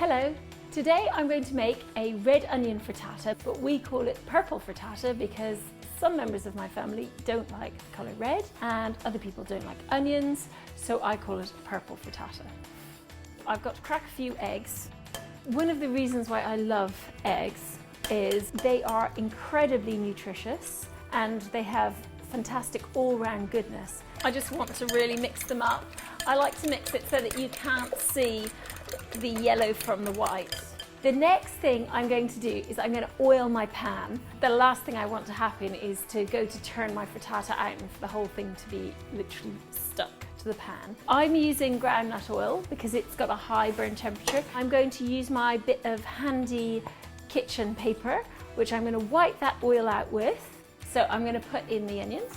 Hello, today I'm going to make a red onion frittata, but we call it purple frittata because some members of my family don't like the colour red and other people don't like onions, so I call it purple frittata. I've got to crack a few eggs. One of the reasons why I love eggs is they are incredibly nutritious and they have fantastic all-round goodness. I just want to really mix them up. I like to mix it so that you can't see the yellow from the white. The next thing I'm going to do is I'm going to oil my pan. The last thing I want to happen is to go to turn my frittata out and for the whole thing to be literally stuck to the pan. I'm using groundnut oil because it's got a high burn temperature. I'm going to use my bit of handy kitchen paper, which I'm going to wipe that oil out with. So I'm going to put in the onions.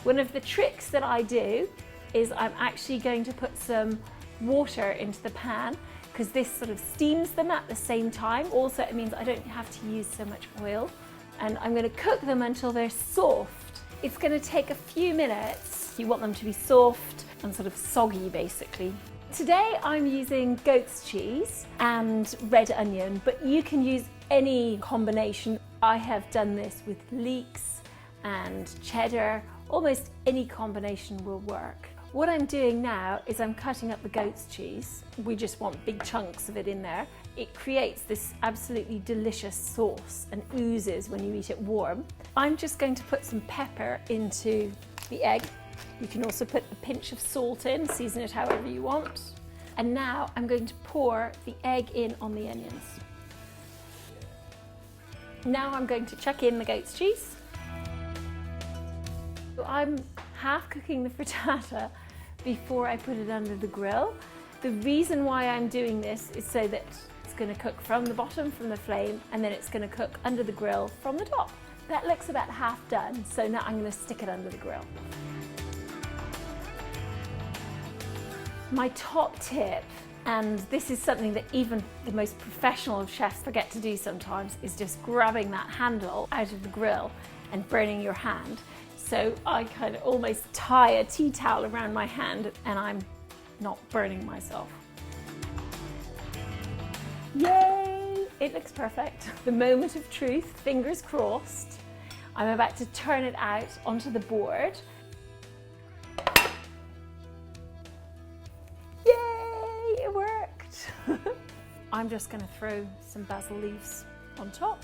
One of the tricks that I do is I'm actually going to put some water into the pan because this sort of steams them at the same time. Also, it means I don't have to use so much oil. And I'm going to cook them until they're soft. It's going to take a few minutes. You want them to be soft and sort of soggy, basically. Today I'm using goat's cheese and red onion, but you can use any combination. I have done this with leeks and cheddar. Almost any combination will work. What I'm doing now is I'm cutting up the goat's cheese. We just want big chunks of it in there. It creates this absolutely delicious sauce and oozes when you eat it warm. I'm just going to put some pepper into the egg. You can also put a pinch of salt in, season it however you want. And now I'm going to pour the egg in on the onions. Now I'm going to chuck in the goat's cheese. So I'm half cooking the frittata before I put it under the grill. The reason why I'm doing this is so that it's going to cook from the bottom, from the flame, and then it's going to cook under the grill from the top. That looks about half done, so now I'm going to stick it under the grill. My top tip, and this is something that even the most professional of chefs forget to do sometimes, is just grabbing that handle out of the grill and burning your hand. So I kind of almost tie a tea towel around my hand and I'm not burning myself. Yay! It looks perfect. The moment of truth, fingers crossed. I'm about to turn it out onto the board. Yay! It worked! I'm just going to throw some basil leaves on top.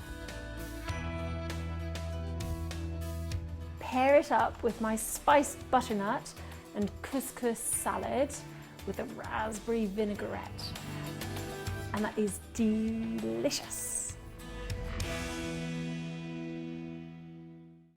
Pair it up with my spiced butternut and couscous salad with a raspberry vinaigrette. And that is delicious.